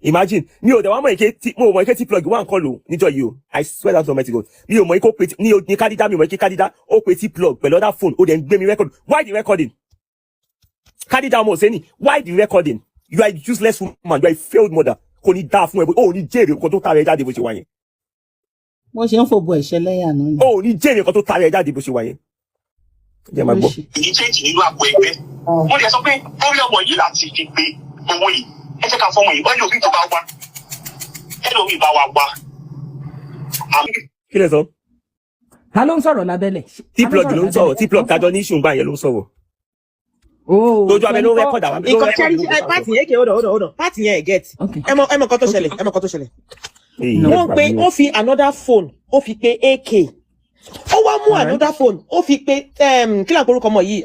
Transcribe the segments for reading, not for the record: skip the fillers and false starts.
Imagine mi ò dẹ̀ wá mọ̀ ike mo mọ̀ ike tí plug wà ń kọ́ lò níjọ́ yìí o. I swear that to Almighty God. Mi ò mọ̀ ike ó pe ní Kadida mi ò mọ̀ ike Kadida ó pe tí plug pẹ̀lú other phone ó dẹ̀ ń gbé mi record. Why the recording? Kadida ọmọ Oseni, why the recording? You are a useless woman, you are a failed mother. Kò ní dáa fún ẹ, ó ní jèrè nǹkan tó tara ẹ jáde bó ṣe wà yẹn. Wọ́n ṣe ń fòbò ẹ̀ṣẹ̀ lẹ́yà náà ni. Ó ní jèrè nǹkan tó tara ẹ jáde bó ṣe wà yẹn. Jẹ́ máa gbọ́. Ìyí change nínú àpò ẹgbẹ́. Wọ́n lè sọ pé bóyá ọmọ yìí láti fi pé owó yìí. Ẹ jẹ́ ká fọmọ yìí, wọ́n yóò bí tó bá wá. Ẹ lómi bá wa wá. Kí lẹ sọ? Ta ló ń sọ̀rọ̀ lábẹ́lẹ̀? T-plug ló ń sọ̀rọ̀, T-plug tájọ ní ìṣùngbà yẹn ló ń sọ̀rọ̀. Lójú abẹ ló rẹ́kọ̀dì àwọn. Nǹkan charity party yẹn hold on. Party yẹn get. Ẹ mọ̀ nǹkan tó ṣẹlẹ̀. Wọ́n pe ó fi another phone ó fi pe AK. Ó wá mú another phone ó fi pe kí là ń porúkọ ọmọ yìí?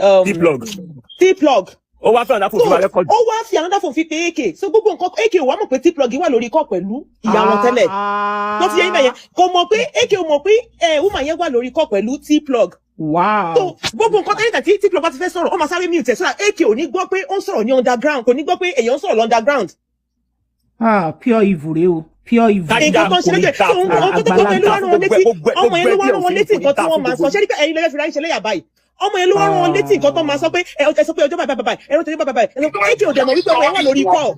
T-plug. Ó wá fi another phone fi máa rẹ́kọ̀dì. Ó wá fi another phone fi pe AK. So gbogbo nǹkan AK ò wá mọ̀ pé T-plug wà lórí ikọ̀ pẹ̀lú ìyá wọn tẹ́lẹ̀. Tó fi yẹ yín bẹ́yẹn. Kò mọ̀ pé AK ò mọ̀ pé woman yẹn wà lórí ikọ̀ pẹ̀lú T-plug. Wow. So gbogbo nǹkan tẹ́lẹ̀ tí T-plug bá ti fẹ́ sọ̀rọ̀ ó máa sáré mute ẹ̀ so that AK ò ní gbọ́ pé ó ń sọ̀rọ̀ ní underground kò ní gbọ́ pé èèyàn ń sọ̀rọ̀ underground. Pure evil rẹ o. Pure evil. Nǹkan tó ń ṣe léjè ọmọ tó gbọ́ pẹ̀lú wọn létí ọmọ yẹn ló wá rán wọn létí nǹkan tí wọ́n máa sọ ṣé nípa ẹ̀yin lẹ́yìn fìlà ń ṣe léyà báyìí ọmọ yẹn ló wá rán wọn létí nǹkan tó máa sọ pé ẹ sọ pé ọjọ́ bàbá ẹ̀rọ tẹ̀lé bàbá ẹ̀rọ AK ò dẹ̀ mọ̀ wípé ọmọ yẹn wà lórí ikọ̀.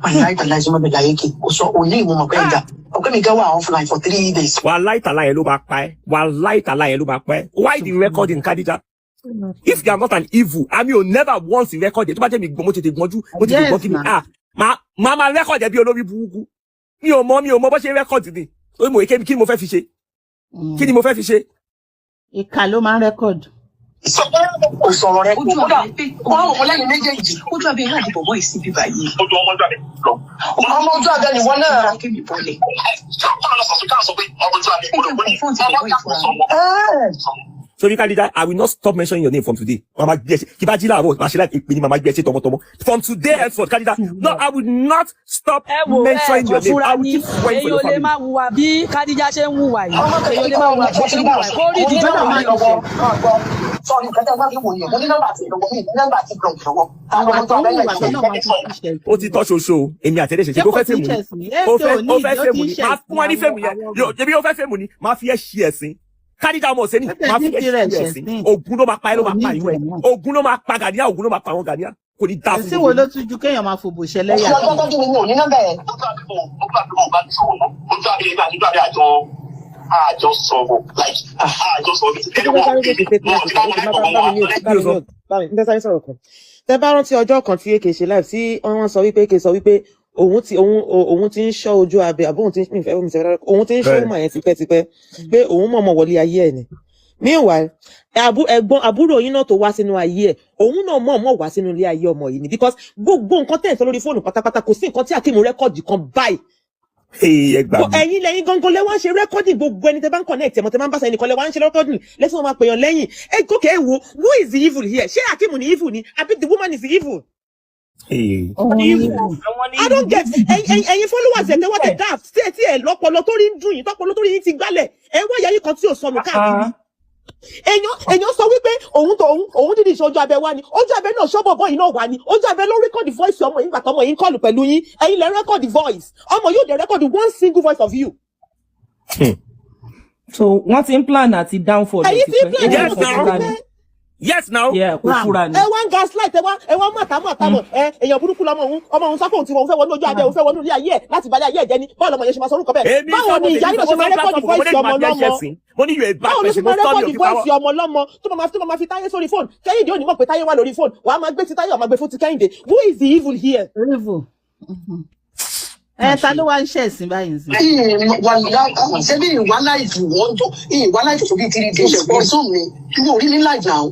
Àláìtàláì sọmọ bẹ̀rẹ̀ ayé kì ó sọ òní ìmọ̀ mọ̀ pé ẹja ọ̀pẹ́ mi gẹ́wà offline for 3 days. Wàláìtàláì yẹn ló máa pa ẹ́. Wàláìtàláì yẹn ló máa pa ẹ́. Why the recording, Kadija? If you are not an evil, I mean, you never once record it. Tó bá jẹ́ mi gbọ́ mo tètè gbọ́njú mo tètè gbọ́ kí ni máa record ẹ̀ bí olórí burúkú. Mi ò mọ̀ bó ṣe record ni. Ó mọ̀ èké kí ni mo fẹ́ fi ṣe? Kí ni mo fẹ́ fi ṣe? Ìkà ló máa ń record. Sọ̀rọ̀ rẹ̀ kódà ọmọ lẹ́yìn méjèèjì. Ojú abẹ́ ìlànà ìbọ̀ bọ́ ìsìn bíbá yìí. Ọmọ ojú abẹ́ ni wọ́n náà. Akémi bọ́lẹ̀. Sorry, Kadija, I will not stop mentioning your name from today. Mama Gbese, Kibajila, Mashila, Ipini, Mama Gbese, Tomo. From today henceforth, Kadija, no, I will not stop mentioning your name. I will keep swearing for your family. Bí Kadija ṣe ń wùwà yìí. Èyí lè máa wùwà bí ṣe ń wùwà yìí. Kó rí ìdíjọ́ náà máa ń ṣe. Sọ̀rọ̀ ìkẹ́tẹ́ wá ní wòye, mo ní nọ́mbà tí ìlọ́wọ́ mi, nọ́mbà tí blog lọ́wọ́. Àwọn ọmọ tó abẹ́lẹ̀ ṣe. Ó ti tọ́ ṣoṣo, èmi àtẹ̀lé ṣe. Ó fẹ́ fẹ́mu ni. Ó fẹ́ fẹ́mu ni. Máa fún wa ní fẹ́mu yẹn. Ṣebí ó fẹ́ fẹ́mu ni. Máa fi ẹ́ ṣí ẹ̀sìn. Kadija ọmọ Oseni máa fi ẹ̀sìn ogun ló máa pa ẹ́ ló máa pa ìwé ogun ló máa pa Gania ogun ló máa pa àwọn Gania kò ní dáa fún mi. Ẹ̀sìn wo ló tún ju kéèyàn máa fòbò ṣẹlẹ̀ yà. Ọjọ́ tó dúró ní òní nọ́mbà ẹ̀. Àjọ sọ̀rọ̀ tẹ bá rántí ọjọ́ kan tí AK ṣe live tí wọ́n sọ wípé AK sọ wípé òun ti ń ṣọ́ Oju Abe àbí òun ti ń ṣọ́ ọmọ yẹn tipẹ́tipẹ́ pé òun mọ̀ọ́mọ̀ wọlé ayé ẹ̀ ni. Meanwhile ẹ̀gbọ́n àbúrò yín náà tó wá sínú ayé ẹ̀ òun náà mọ̀ọ́mọ̀ wá sínú ilé ayé ọmọ yìí ni because gbogbo nǹkan tẹ̀ ń sọ lórí fóònù pátápátá kò sí nǹkan tí Akeem rẹ́kọ̀dì kan báyìí. Ẹ̀yin lẹ́yìn gangan lẹ́wọ́n ṣe rẹ́kọ́dì gbogbo ẹni tẹ́ bá ń connect ẹ̀mọ́ tẹ́ bá ń bá sẹ́yìn nìkan lẹ́wọ́n ṣe rẹ́kọ́dì lẹ́sìn wọn máa pèèyàn lẹ́yìn gòkè ẹ wo who is the evil here ṣé Akeem ni evil ni àbí the woman is the evil. I don't get ẹ̀yin followers ẹ̀ tẹ́wọ́ tẹ̀ daft tí ẹ̀ lọ́pọlọ tó rí ń dùn yín tọ́pọlọ tó rí yín ti gbálẹ̀ ẹ̀ wá ìyá yín kan tí ò sọnù káàkiri. èèyàn sọ wípé òun dídì ṣe Oju Abe wá ni Oju Abe náà ṣọ́bọ̀ bọ́ yìí náà wá ni Oju Abe ló record the voice ọmọ yín gbàtọ́ ọmọ yín kọlù pẹ̀lú yín ẹ̀yin lẹ record the voice ọmọ yóò dé record one single voice of you. So wọ́n ti ń plan àti downfall. ẹ̀yin ti ń plan yes now. Yeah, kò fúra ni. ẹ wá ń gaslight ẹ wá mọ̀tàmọ̀ èèyàn burúkú lọmọ òun sáfò tí wọn fẹ́ wọnú Oju Abe òun fẹ́ wọnú ilé ayé ẹ̀ láti balẹ̀ ayé ẹ̀ jẹ́ ni báwo lọmọ yẹn ṣe máa sọ orúkọ bẹ́ẹ̀ báwo ni ìyá yìí náà ṣe máa rẹ́kọ̀dì voice ọmọ lọ́mọ báwo ló ṣe máa rẹ́kọ̀dì voice ọmọ lọ́mọ tó máa fi Táyé sórí fóònù Kẹ́hìndé ò ní mọ̀ pé Táyé wà lórí fóònù wàá máa gbé ti Táyé ọ̀ máa gbé fún ti Kẹ́hìndé who is the evil here. Evil. Ta ló wá ń ṣẹ̀sìn báyìí sí. Ṣé bí ìwà láìfù wọ́n tó ìwà láìfù tó bí 3 days ẹ̀gbọ́n sùn mi ìwọ orí ní láìfù náà.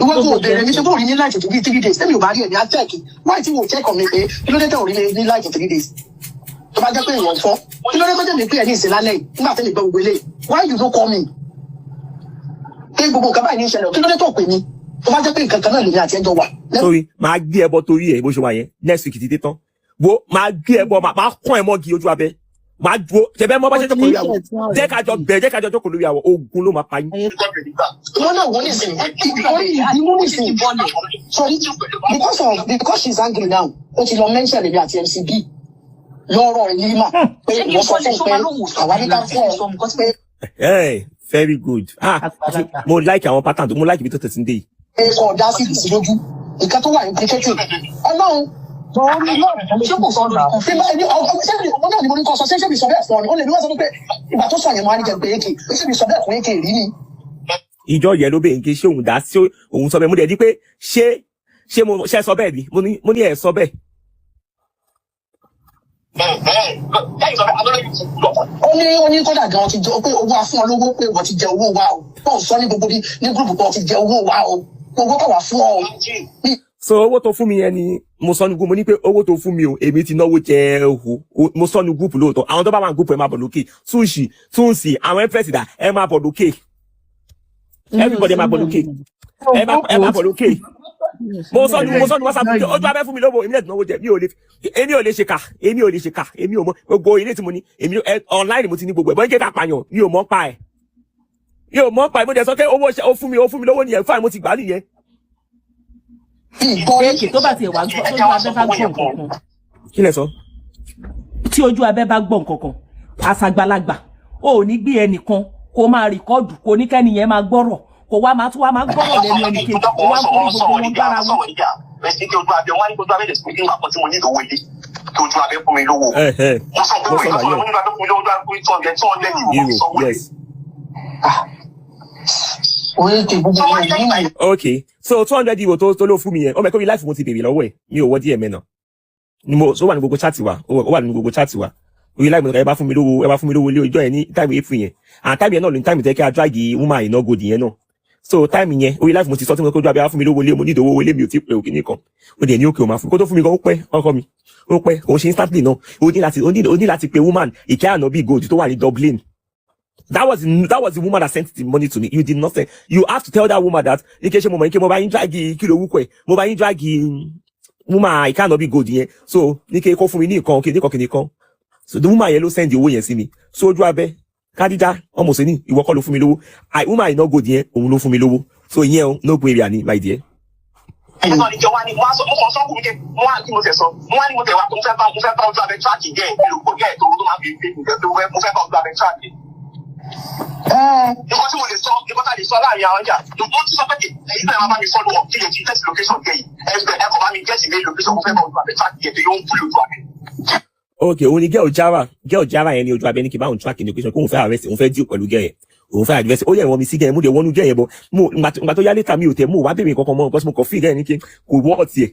Ìwọ kò bẹ̀rẹ̀ mi ṣe tó rí ní láìfù tó bí 3 days ẹ̀mí ò bá rí ẹ̀mí á tẹ̀kì wáyé tí wò check on mi pé kí ló dé tẹ̀ orí ní láìfù 3 days. Tó bá jẹ́ pé ìwọ̀n fọ́ kí ló dé tẹ̀ mi pé ẹ̀ ní ìsìn lálẹ́ yìí nígbà tẹ́lẹ̀ gbọ́ gbogbo eléyìí why you no call me. Pé gbogbo nǹkan báyìí ní ìṣẹ̀lẹ̀ kí ló dé tó pè mí tó bá jẹ́ pé nǹkan kan náà lèmi àti ẹjọ́ wà. Sorry, máa gbé ẹbọ torí ẹ bó ṣe wà yẹn next week ti dé tán wo máa gbé ẹbọ máa kàn ẹ mọ́gi Oju Abe máa dúró ṣẹbẹ mọ bá ṣe jókòó lórí àwọ̀ Oníṣẹ́ tí wọ́n jẹ́ rẹ̀ ká jọ bẹ̀rẹ̀ jẹ́ ká jọ jókòó lórí àwọ̀ ogun ló máa pa yín. wọn náà wọ́n nísìnyí ìbínú nísìnyí sorry because she's angry now ó ti lọ mention èmi àti MCB lọ́rọ̀ Lima pé wọ́n sọ fún pé àwa ní ká fún ọ pé. Very good. Mo like àwọn pattern tó mo like ibi tó tẹ̀sí dé yìí. Kò dá sí ìdí lójú nǹkan tó wà implicated Ọlọ́run ṣé kò sọ náà ṣé ọmọ náà ni mo ní kọ sọ ṣé mi sọ bẹ́ẹ̀ fún ọ ni ó lè ní wọ́n sọ pé ìgbà tó sọ yẹn mo á ní jẹ pé èké ṣé mi sọ bẹ́ẹ̀ fún èké rí ni. Ìjọ yẹn ló bẹ̀rẹ̀ ń ké ṣé òun dá sí òun sọ bẹ́ẹ̀ mo dẹ̀ di pé ṣé mo ṣe sọ bẹ́ẹ̀ ni mo ní ẹ̀ sọ bẹ́ẹ̀. Ó ní kódà gan ti jẹ pé owó afún ọ lówó pé wọ́n ti jẹ owó wa o wọ́n sọ ní gbogbo ní gúrùpù pé wọ́n ti jẹ owó wa o owó kọ̀ wá fún ọ o. So owó tó fún mi yẹn ni mo sọ ní gúrùpù mo ní pé owó tó fún mi o èmi ti náwó jẹ òhù mo sọ ní gúrùpù lóòótọ́ àwọn tó bá wà ní gúrùpù ẹ máa bọ̀ lókè túnṣì àwọn ẹ̀fẹ̀sìdà ẹ máa bọ̀ lókè everybody máa bọ̀ lókè ẹ máa bọ̀ lókè. Mo sọ ní WhatsApp pé Oju Abe fún mi lówó èmi lè náwó jẹ èmi ò lè ṣe kà èmi ò mọ gbogbo ilé tí mo ní èmi online mo ti ní gbogbo ẹ̀ bọ́ ń ké ká pààyàn mi ò mọ̀ pa ẹ̀ mo dẹ̀ sọ pé owó ó fún mi lówó nìyẹn fáìn mo ti gbà nìyẹn. Èkì tó bá tiẹ̀ wá gbọ́ Oju Abe bá gbọ́ nǹkan kan. Kí lẹ sọ? Tí Oju Abe bá gbọ́ nǹkan kan àṣàgbàlagbà ò ní gbé ẹnìkan kó máa rìkọ́ọ̀dù kó ní kẹ́niyẹn máa gbọ́rọ̀ kó wá máa tún wá máa gbọ́rọ̀ lẹ́nu ẹnì kejì kó wá kó gbogbo wọn gbára wọn. Ẹ̀sìn tí Oju Abe wọ́n ní Oju Abe lè sìn nígbà kan tí mo ní ìdòwò ilé kí Oju Abe fún mi lówó. Mo sọ pé mo ní Oju Abe fún mi lówó Oju Abe fún mi 200 ìwò sọ wọlé. Okay, so 200 euro tó ló fún mi yẹn ọmọ ẹ̀kọ́ mi láìfù mo ti bèrè lọ́wọ́ ẹ̀ mi ò wọ́ díẹ̀ mẹ́nà ni mo so wà ní gbogbo chat wa ó wà ní gbogbo chat wa orí láì mo ẹ bá fún mi lówó lé ọjọ́ yẹn ní time April yẹn and time yẹn náà ló ní time tẹ́ kí a drag woman iná gòdì yẹn náà so time yẹn orí láìfù mo ti sọ tí mo kó Oju Abe wá fún mi lówó lé mo ní ìdòwò lé mi ò tí pé òkè nìkan ó dẹ̀ ní òkè ò máa fún kó tó fún mi gan ó pẹ́ ọkọ mi ó pẹ́ òun ṣe instantly náà ó ní láti pe woman ìkẹ́ ànábì gold tó wà ní Dublin. That was the woman that sent the money to me. You did not send. You have to tell that woman that in case mo bá yín drag kilo wuko e. Mo bá yín drag woman I cannot be good yẹn. So ní ke kó fún mi ní nǹkan kini kan. So the woman yẹn ló send the owó yẹn sí mi. So Oju Abe Kadija almost ni ìwọ kọ́ ló fún mi lówó. Woman I no good yẹn òun ló fún mi lówó. So ìyẹn o no go area ni my dear. Ẹ̀sọ́ ni jọ̀wọ́ ni mo sọ mo kàn sọ kù mi ke mo wá kí mo tẹ̀ sọ. Mo wá ní mo tẹ̀ wá mo fẹ́ bá Oju Abe track gẹ̀ ìlú ko gẹ̀ tó máa fi gbé mi mo fẹ́ bá Oju Abe track. Nǹkan tí mo lè sọ nǹkan tá a lè sọ láàrin àwọn ọjà mo ti sọ pé èyí náà máa bá mi follow up kí lè fi test location gẹ̀ yìí ẹ kò bá mi get email location mo fẹ́ bá Oju Abe track gẹ̀ tó yóò ń kúlò Oju Abe. Okay, òun ni girl Jara yẹn ni Oju Abe ní kí bá òun track location kó òun fẹ́ arrest òun fẹ́ deal pẹ̀lú gẹ̀ yẹn òun fẹ́ advance ó yẹ ìwọ̀n mi sí gẹ̀ yẹn mo dẹ̀ wọnú gẹ̀ yẹn bọ̀ mo ìgbà tó yá later mi ò tẹ̀ mo wá bèbè kankan mọ́ because mo kàn fi gẹ̀ yẹn ní kí kò wọ́ ọ̀tì ẹ̀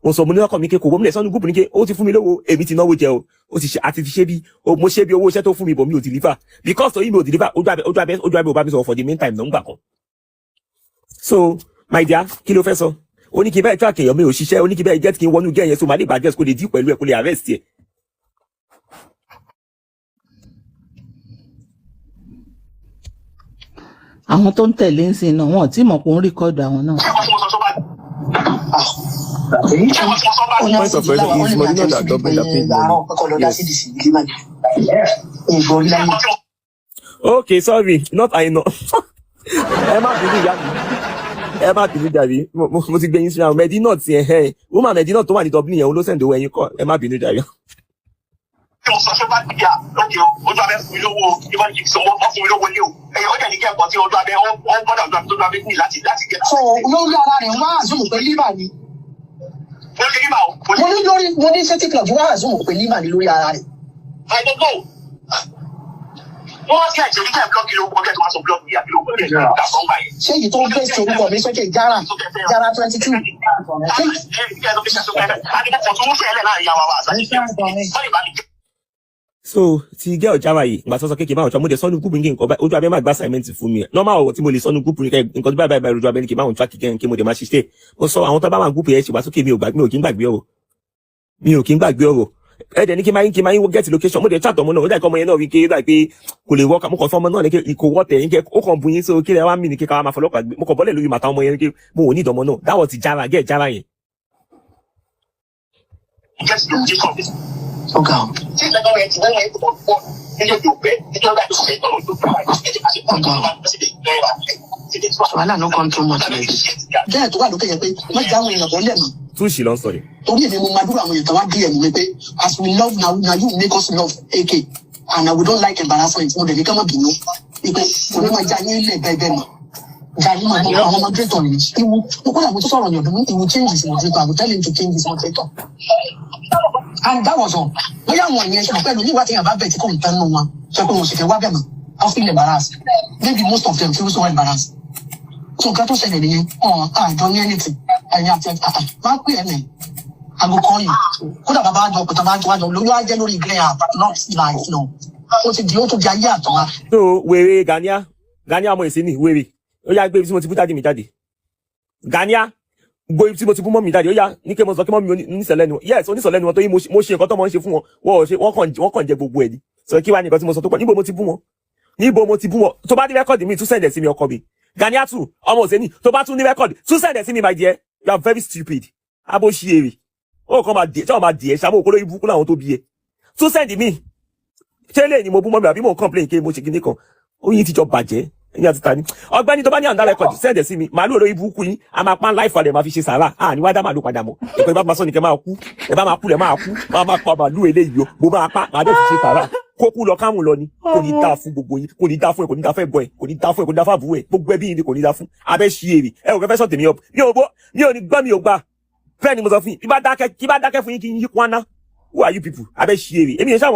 mo sọ mo ní ọkọ mi ke kò wọ́n mi lẹ̀ sọ́nu gúùpù ní ke ó ti fún mi lówó èmi ti náwó jẹ o ó ti ṣe àti ti ṣe bí mo ṣe bí owó iṣẹ́ tó fún mi bọ̀ mi ò deliver because tó yí mi ò deliver Oju Abe ò bá mi sọ for the meantime náà ń gbà kan. So my dear kí ló fẹ́ sọ ó ní kí bẹ́ẹ̀ track èèyàn mi ò ṣiṣẹ́ ó ní kí bẹ́ẹ̀ get kí n wọnú gẹ̀ yẹn so màá lè bá address kó lè deal pẹ̀lú ẹ̀ kó lè arrest ẹ̀. àwọn tó ń tẹ̀lé ń sin náà wọn ò tí mọ̀ pé ó ń rìkọ́dù àwọn náà. Point of pressure is money not that double that paid money. Yes. Okay, sorry, not I know. Ẹ má bínú ìyá mi. Ẹ má bínú jàre. Mo ti gbé yín sí àwọn Medina ti ẹ̀ woman Medina tó wà ní Dublin yẹn ló send owó ẹ̀yin kọ́. Ẹ má bínú jàre. Yóò sọ ṣé bá dìde lókè Oju Abe fún mi lówó ìbọn yìí sọ wọ́n fún mi lówó lé o. Ẹ̀yin ó jẹ́ ní kẹ́kọ̀ọ́ tí Oju Abe wọ́n gbọ́dọ̀ Oju Abe ní láti gẹ̀. So lórí ara rẹ̀ wá àzùmù pé Lima ni. Mo ṣe Lima o. Mo ní safety club wá àzùmù pé Lima ni lórí ara rẹ̀. I don't know. Wọ́n wá sí àìsàn nígbà blọọkì ló gbọ́dọ̀ tó wá sọ blọọkì yà kí ló gbọ́dọ̀ ìgbà kan gbà yẹn. Ṣé èyí tó ń fèsì orúkọ mi sókè Jara 22. So ti girl Jara yìí ìgbà tó sọ kéèké báwọn ọ̀tọ́ mo dẹ̀ sọ́nu gúùpù nǹkan bá Oju Abe má gba assignment fún mi normal ọ̀rọ̀ tí mo lè sọ́nu gúùpù nǹkan tó báyìí Oju Abe ní kí báwọn track kẹ́hìn kí mo dẹ̀ máa ṣiṣẹ́ mo sọ àwọn tó bá wà gúùpù yẹn ṣe wá sókè mi ò kí ń gbàgbé ọ̀rọ̀ ẹ̀dẹ̀ ní kí máa ń get location mo dẹ̀ chat ọmọ náà ó dà kọ́ ọmọ yẹn náà wí ké dà pé kò lè wọ́ọ̀kà mo kàn fún ọmọ náà ní kí kò wọ́ọ̀tẹ̀ yín kẹ́ ó kàn bu yín so kí lè wá mí ní kí ká máa fọlọ́pàá gbé mo kàn bọ́lẹ̀ lórí màtá ọmọ yẹn kí mo ò ní ìdánmọ náà dáwọ̀ ti Jara yẹn. ọ̀gá o. tí ìjọba rẹ̀ ti wọ́n rẹ̀ tó pọ̀ nílé ìdòwẹ́ níjọba tó ṣe tọ́lọ̀ tó kọ́ wàhálà ló kàn tó mọ̀ sílẹ̀. bẹ́ẹ̀ tó wà lókè yẹn pé wọ́n já àwọn èèyàn bọ́ lẹ́nu. tún ṣì lọ sọ yìí. torí èmi mo máa dúró àwọn èèyàn tó wá bí ẹ̀mí mi pé as we love na you make us love AK and we don't like embarrassment mo dẹ̀ ní ká má bínú ipe mo ní máa já yín ilé bẹ́ẹ̀ bẹ́ẹ̀ mọ̀ já yín máa bọ̀ àwọn moderator ni ìwú mo kọ́ làwọn tó sọ̀rọ̀ yàn dùn ìwú change his moderator I will tell him to change his moderator and that was all bóyá àwọn èèyàn ṣe pẹ̀lú nígbà tí yàn bá bẹ̀ tí kò ń tẹ́ nù wọn sọ pé mo sì fẹ́ wá bẹ̀ mọ́ I feel embarrassed maybe most of them feel so embarrassed so nǹkan tó ṣẹlẹ̀ nìyẹn àìjọ ní anything ẹ̀yìn àti máa pè ẹ́ nìyẹn àgùkọ yìí kódà bàbá àjọ pẹ̀tà bá jọ lóyún ajẹ́ lórí grey app not like no ó ti di ayé àtọ́wá. so wèrè Gania ọmọ ìsìn ní wèrè ó yá gbé ibi tí mo ti bú jáde mi jáde Gania gbó ibi tí mo ti bú mọ́ mi jáde ó yá ní kí mo sọ kí mọ́ mi oníṣẹ̀lẹ́nu yes oníṣẹ̀lẹ́nu wọn tó yí mo ṣe nǹkan tó mọ́ ń ṣe fún wọn wọ́n kàn jẹ gbogbo ẹ̀ ni sọ kí wá ní nǹkan tí mo sọ tó pọ̀ níbo mo ti bú wọn tó bá ní rẹ́kọ̀dì mi tún sẹ̀dẹ̀ sí mi ọkọ mi Gania too ọmọ òsèní tó bá tún ní rẹ́kọ̀dì tún sẹ̀dẹ̀ sí mi my dear you are very stupid abo ṣiyèrè ó kàn máa dìé tí wọ́n máa dìé ṣàmú òkúrò ibùkún láwọn tó bí ẹ tún sẹ̀dì mi tẹ́lẹ̀ ni mo bú mọ́ mi àbí mo complain ké mo ṣe kíní kan oyin ti jọ bàjẹ́ ẹ̀yìn àti tani ọ̀gbẹ́ni tó bá ní àǹdá rẹ́kọ̀dì sẹ̀dẹ̀ sí mi màálù olórí ibùkún yín a máa pán láìfà rẹ̀ máa fi ṣe sàrà ní wá dá màálù padà mọ́ ìpè bá máa sọ ní kẹ́ máa kú ẹ bá máa kú lẹ̀ máa kú máa pa màálù eléyìí o mo máa pa màá dẹ̀ fi ṣe sàrà kókú lọ kámù lọ ni kò ní dá fún gbogbo yín kò ní dá fún ẹ kò ní dá fún ẹ̀gbọ́n ẹ kò ní dá fún ẹ kò ní dá fún àbúrò ẹ gbogbo ẹbí yín ni kò ní dá fún abẹ́ ṣí èrè ẹ ò fẹ́ sọ tèmi up mi ò ní gbọ́ mi ò gbà bẹ́ẹ̀ ni mo sọ fún yín kí bá dákẹ́ fún yín kí yín kwana who are you people abẹ́ ṣí èrè èmi yẹn ṣe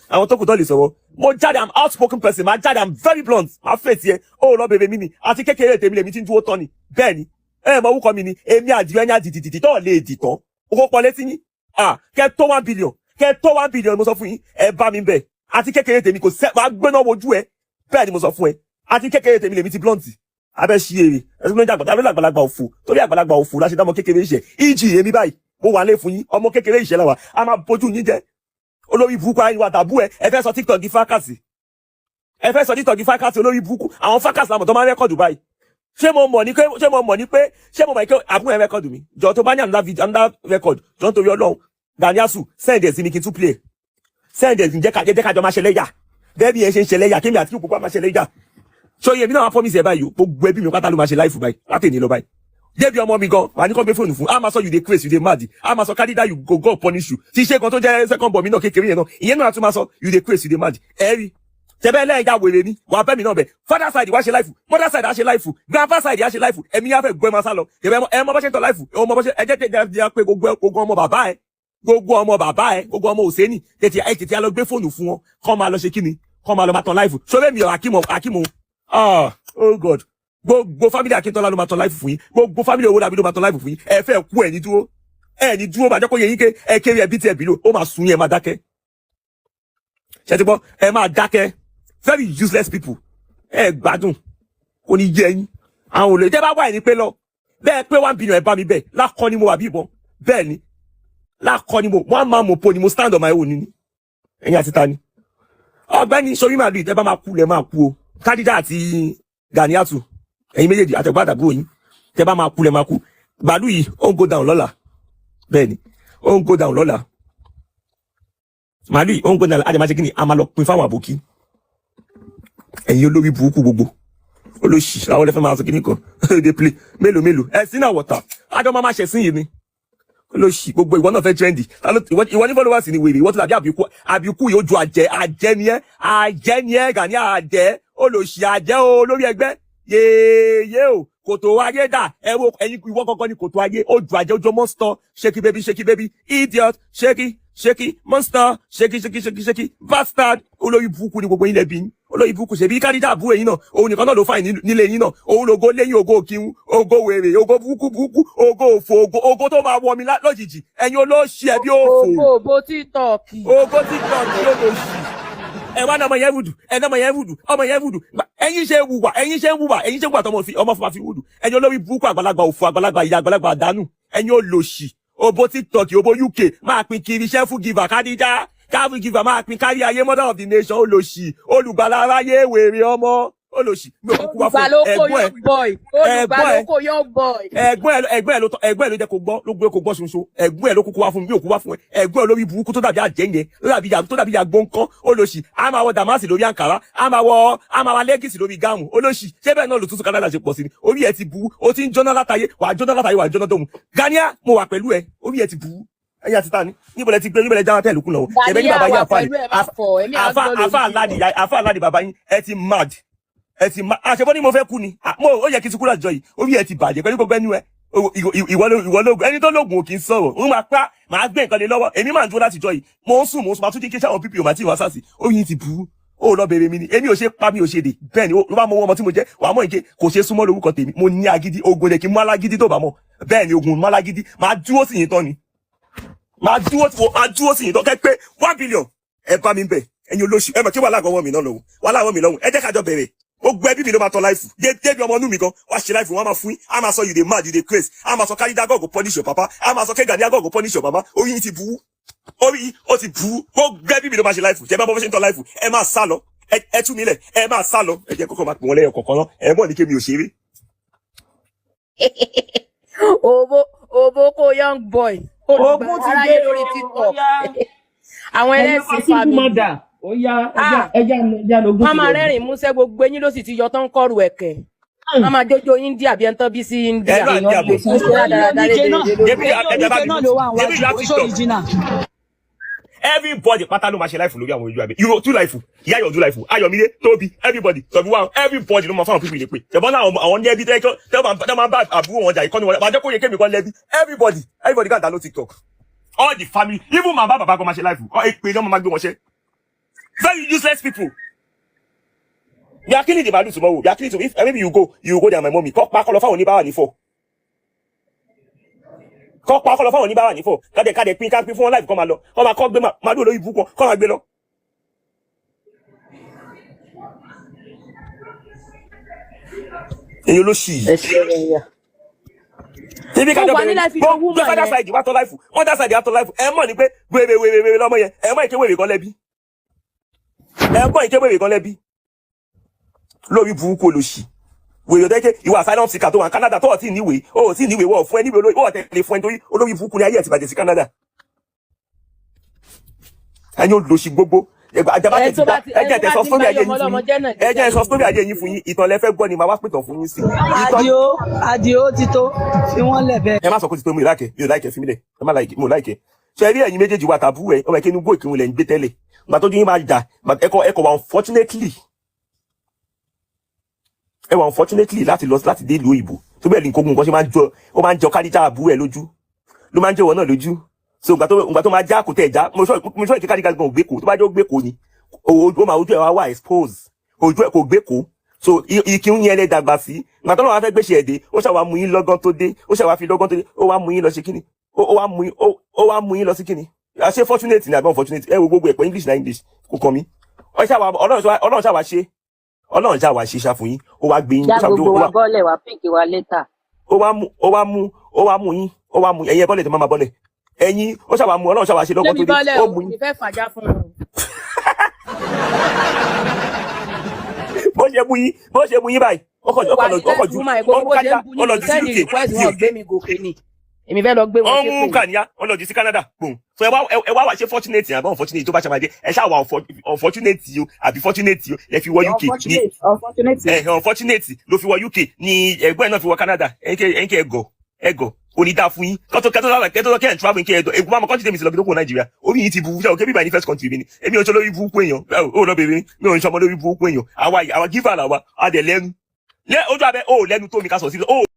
àwọn tó kù tó lè sọ̀rọ̀ mo jáde I'm outspoken person máa jáde I'm very blunt máa fèsì ẹ ó lọ bèbè mi ni àti kékeré tèmi lèmi tí ń dúró tán ni bẹ́ẹ̀ ni ẹ mọ orúkọ mi ni èmi àdìrẹ́ ní àdìdìdì tó lè dì tán owó pọ̀ létí yín kẹ́ tó 1 billion mo sọ fún yín ẹ bá mi bẹ̀ àti kékeré tèmi kò sẹ́ máa gbéná wojú ẹ bẹ́ẹ̀ ni mo sọ fún ẹ àti kékeré tèmi lèmi ti blunt abẹ́ ṣí èrè ẹ̀sùn ló ń jàgbọ́n tàbí àgbàlagbà òfò torí àgbàlagbà òfò láṣẹ dámọ kékeré ìṣẹ́ ìjì èmi báyìí mo wà lé fún yín ọmọ kékeré ìṣẹ́ làwà a máa bójú yín jẹ́ olórí burúkú ayé wa tàbú ẹ fẹ́ sọ TikTok di fákàsì olórí burúkú àwọn fákàsì làmọ̀ tó máa ń rẹ́kọ̀dù báyìí ṣé mo mọ̀ ní pé àbúrò ẹ rẹ́kọ̀dù mi jọ tó bá ní under record jọ ń torí Ọlọ́run Ganiasu send ẹ̀ sí mi kí n tún play send ẹ̀ sí jẹ́ kájọ máa ṣẹlẹ́yà bẹ́ẹ̀ bí ẹ ṣe ń ṣẹlẹ́yà kémi àti òkú máa ṣẹlẹ́yà ṣóyè mi náà wá promise ẹ báyìí o gbogbo ẹbí mi pátá ló máa ṣe láìfù báyìí láti ní lọ báyìí débi ọmọ mi gan wà ní kọ́ gbé fóònù fún a máa sọ you dey craze you dey mad a máa sọ kádídá you go God punish you tí iṣẹ́ kan tó jẹ́ second born mi náà kékeré yẹn náà ìyẹn náà tún máa sọ you dey craze you dey mad ẹ̀rí tẹ́bẹ́ lẹ́yìn wèrè ni wà bẹ́ẹ̀ mi náà bẹ̀ father side wá ṣe láìfù mother side á ṣe láìfù grandpa side á ṣe láìfù ẹ̀mí yá fẹ́ gbọ́ ẹ máa sá lọ ẹ mọ bá ṣe ń tọ́ láìfù ọmọ bá ṣe ẹ jẹ́ pé gbogbo ọmọ bàbá ẹ gbogbo ọmọ òsèénì tètè á lọ gbé fóònù fún wọn kọ́ máa lọ ṣe kíni kọ́ máa lọ máa tán láìfù ṣọlẹ́ mi Akeem oh God gbogbo family Akíntola ló máa tán láìfù fún yín gbogbo family owó làbí ló máa tán láìfù fún yín ẹ fẹ́ kú ẹ ní dúró máa jẹ́ kó yẹ yín ké ẹ kéré ẹbí tí ẹ bìlò ó máa sun yín ẹ máa dákẹ́ ṣe ti gbọ́ ẹ máa dákẹ́ very useless people ẹ gbádùn kò ní yẹ yín àwọn olè tẹ́ bá wà ní pé lọ bẹ́ẹ̀ pé 1 billion ẹ bá mi bẹ́ẹ̀ lákọ́ ni mo wà bí ìbọn bẹ́ẹ̀ ni lákọ́ ni mo wọ́n máa mọ̀ po ni mo stand on my own ni ẹ̀yin àti ta ni ọ̀gbẹ́ni sori máa lu ìtẹ́ bá máa kú lẹ̀ máa kú o Kádíjà àti Ganiatu ẹ̀yin méjèèjì àtẹ̀gbọ́n àtàbúrò yín tẹ́ bá máa kú lẹ̀ máa kú gbàdú yìí ó ń go down lọ́la bẹ́ẹ̀ ni ó ń go down lọ́la màálù yìí ó ń go down àjẹmáṣe kí ni a máa lọ pin fáwọn àbòkí ẹ̀yin olórí burúkú gbogbo olóṣì àwọn ẹlẹ́fẹ́ máa sọ kí ni kan dey play mélòó ẹ̀sìn náà wọ̀tà àjọ máa ṣẹ̀sìn yìí ni olóṣì gbogbo ìwọ náà fẹ́ trendy ìwọ ní followers ni wèrè ìwọ tó dàbí àbíkú yóò ju àjẹ́ ni ẹ́ Gani àjẹ́ olóṣì àjẹ́ olórí ẹgbẹ́ yéèyé o kòtò ayé dà ẹwọ ẹ̀yin ìwọ kọ́kọ́ ní kòtò ayé ó ju àjẹ́ ojú monster shaky baby idiot shaky monster shaky bastard olórí burúkú ni gbogbo yín lẹ́bi olórí burúkú ṣe bí Kádíjà àbúrò yín náà òun nìkan náà ló fàìn nílé yín náà òun lògo lẹ́yìn ògo òkìrun ògo wèrè ògo burúkú ògo òfò ògo tó máa wọ mi lójijì ẹ̀yin olóṣì ẹbí òfò ògo títọ̀kì olóṣì ẹwà náà ọmọ yẹn vùdù ẹ̀yin ṣe ń wùwà tọmọ fún fi vùdù ẹ̀yin olórí burúkú àgbàlagbà òfò àgbàlagbà ìyá àgbàlagbà àdánù ẹ̀yin olóṣì òbó TikTok òbó UK máa pin kiri chef giver Kádíjà káfí giver máa pin kárí ayé mother of the nation olóṣì olùgbàlà aráyé wèrè ọmọ olóṣì mi ò kúkú wá fún Olùgbàlókò young boy. Olùgbàlókò young boy. ẹ̀gbọ́n ẹ̀ ló jẹ́ kó gbọ́ ló gbé kó gbọ́ ṣoṣo ẹ̀gbọ́n ẹ̀ ló kúkú wá fún mi ò kú wá fún ẹ ẹ̀gbọ́n ẹ̀ lórí burúkú tó dàbí àjẹyẹ tó dàbí àgbọǹkan olóṣì a máa wọ dàmásì lórí àǹkárá a máa wọ lẹ́gìsì lórí gáàmù olóṣì ṣé bẹ́ẹ̀ náà ló tútù Canada ṣe pọ̀ sí ni orí ẹ̀ ti bu ó ti ń jóná látàyè wàá jóná dóhun Gania mo wà pẹ̀lú ẹ orí ẹ̀ ti bu ẹ̀yin àti tani níbo lẹ ti gbé níbo lẹ jáwá tẹ̀lé kún náà ẹ̀bẹ̀ ní bàbá yín àfa àládì bàbá yín ẹ ti mad àṣebọ́ ni mo fẹ́ kú ni ó yẹ kí n ti kú lájọ yìí orí ẹ ti bàjẹ́ pẹ̀lú gbogbo ẹni ẹ ìwọ lóògùn ẹni tó lóògùn ò kì í sọ̀rọ̀ òun máa gbé nǹkan lé lọ́wọ́ èmi máa ń dúró láti jọ yìí mo ń sùn máa tún kí sáwọn pípì òmà tí ìwà sásì orí yín ti bú ó lọ bèrè mi ni èmi ò ṣe pa mi ò ṣe dè bẹ́ẹ̀ ni ló bá mọ ọmọ tí mo jẹ́ wàá mọ̀ ìké kò ṣe súnmọ́ lórúkọ tèmi mo ní agídí ogun ẹ̀kí mú alágídí tó bá mọ̀ bẹ́ẹ̀ ni ogun mú alágídí máa dúró sí yín tán ni máa dúró sí yín tán kẹ́ pé 1 billion ẹ bá mi bẹ̀ ẹ̀yin olóṣù ẹ mọ̀ kí wàhálà àwọn mi náà lọ́wọ́ wàhálà àwọn mi lọ́wọ́ ẹ jẹ́ kájọ bẹ̀rẹ̀ gbogbo ẹbí mi ló máa tọ́ láìfù débi ọmọ inú mi gan wá ṣe láìfù wọn máa fún yín a máa sọ you dey mad you dey craze a máa sọ káyídá gọ́ọ̀gù punish your papa a máa sọ kẹ́gàdí agọ́ọ̀gù punish your mama orí yín ti bu orí ó ti bu gbogbo ẹbí mi ló máa ṣe láìfù jẹ́ bá bọ́ fẹ́ ṣe ń tọ́ láìfù ẹ máa sá lọ ẹ tú mi lẹ̀ ẹ máa sá lọ ẹ jẹ́ kókó máa pè wọ́n lẹ́yọ̀ kọ̀ọ̀kan náà ẹ mọ̀ ní kémi ò ṣeré. Oboko young boy. Olùgbàláyé lórí TikTok. Àwọn ẹlẹ́sìn fàmì. Ó yá ẹja lógún. Wọ́n máa rẹ́rìn músẹ́ gbogbo eyín ló sì ti yọ tán kọ́rù ẹ̀kẹ́. Wọ́n máa jójó India bí ẹn tán bí sí India. Everybody pátá ló máa ṣe láìfù lórí àwọn Oju Abe you do láìfù ìyá yóò do láìfù Ayọ̀mídé Tóbi everybody tọ̀bí wa everybody ló máa fáwọn pípì lè pè ṣẹ̀bọ́n náà àwọn ní ẹbí tẹ́ máa bá àbúrò wọn jà ìkọ́ni wọn máa jẹ́ kó yẹ kémi kan lẹ́bí everybody can download TikTok all the family even màmá bàbá kan máa ṣe láìfù èpè náà máa gbé wọn ṣe very useless people. We are killing the value tomorrow. We are killing tomorrow. If maybe you go there, my mommy. Kọ́ pa kọ́ lọ fáwọn oníbàárà ní 4. Kọ́ pa kọ́ lọ fáwọn oníbàárà ní 4. Kádẹ pín fún wọn live kọ́ máa lọ. Kọ́ máa kọ́ gbé máa dúró lórí ibùkún kọ́ máa gbé lọ. Èyí ló ṣì. Ibi ká jọ bẹ̀rẹ̀ gbọ́ father side wá tọ́ life. Mother side wá tọ́ life. Ẹ mọ̀ ní pé wèrè lọ́mọ yẹn. Ẹ mọ̀ ìké wèrè kan lẹ́bi. Kan lẹ́bi. Lórí burúkú olóṣì wèrè ọdẹ́kẹ́ ìwà asylum seeker tó wà Canada tó ọ̀tí níwèé ó tí níwèé wọ́n fún ẹ níwèé ó tẹ̀lé fún ẹ nítorí olórí burúkú ní ayé ẹ̀ ti bàjẹ́ sí Canada ẹni olóṣì gbogbo àjàbá ẹjẹ́ ẹ̀sọ́ sórí ayé yín fún yín ìtàn lẹ́fẹ́ gbọ́ ni màá wá pìtàn fún yín sí. Àdìó ti tó fi wọ́n lẹ̀ bẹ́ẹ̀. Ẹ má sọ pé ti tó mi ò láìkẹ́ fi mí lẹ̀ ẹ má láìkẹ́ mo láìkẹ́ ṣe rí ẹ̀yin méjèèjì wa tàbú ẹ ọmọ ẹ̀kẹ́ inú gbó ìkírun lẹ̀ ń gbé tẹ́lẹ̀ gbà tójú yín máa jà ẹkọ̀ wa unfortunately láti dé ìlú òyìnbó tó bẹ́ẹ̀ ní kógun nǹkan ṣe máa ń jọ kádíjà àbúrò ẹ̀ lójú ló máa ń jẹ́ ìwọ náà lójú so ìgbà tó máa já kò tẹ̀ já mo sọ ìkí kádíjà gan ògbéko tó bá jẹ́ ògbéko ni ó máa ojú ẹ̀ wá expose ojú ẹ̀ kò gbéko so ìkírun yẹn lè dàgbà sí ìgbà tó náà wá fẹ́ gbéṣẹ́ ẹ̀dẹ́ ó ṣàwá mú yín lọ́gán tó dé ó ṣàwá fi lọ́gán tó dé ó wá mú yín lọ sí kíni ó wá mú yín lọ sí kíni ṣé fortunate ni àbí unfortunate ẹ wo gbogbo ẹ̀pọ̀ English na English kò kàn mí Ọlọ́run ṣàwá ṣe Ọlọ́run já wa ṣiṣẹ́ fún yín ó wá gbé yín já gbogbo wa bọ́lẹ̀ wá pínkì wa létà. ó wá mú yín ẹ̀yin bọ́lẹ̀ tó máa bọ́lẹ̀ ẹ̀yin ó ṣàwà mú Ọlọ́run ṣàwà ṣe lọ́gbọ́n tó dé ó mú yín. ìfẹ́ fàjà fún un. bó ṣe mú yín báyìí ọkọ̀ ju ọlọ́jú sí UK èmi fẹ́ lọ gbé wọn ṣe pé ọ̀hún kàníyá ọlọ́jú sí Canada gbòm so ẹ wá wá ṣe fortunate àbọ̀ unfortunate tó bá ṣe máa jẹ ẹ ṣáà wà unfortunate yìí o àbí fortunate yìí o ẹ fi wọ UK ní unfortunate ló fi wọ UK ní ẹgbẹ́ náà fi wọ Canada ẹ̀ńkẹ́ ẹ̀gọ̀ onídàá fún yín kẹ́tọ́ kẹ́ ẹ̀ travel kẹ́ ẹ̀dọ̀ egun máa country tèmi sí lọ kí tó kù Nàìjíríà orí yìí ti bu ṣe òkè bíbá ní first country mi ni èmi ò ń ṣe lórí burúkú èèyàn ó lọ bèbè mi ò ń ṣe ọmọ lórí burúkú èèyàn àwa giver làwa adẹ̀ lẹ́nu Oju Abe ó lẹ́nu tó mi ká sọ sí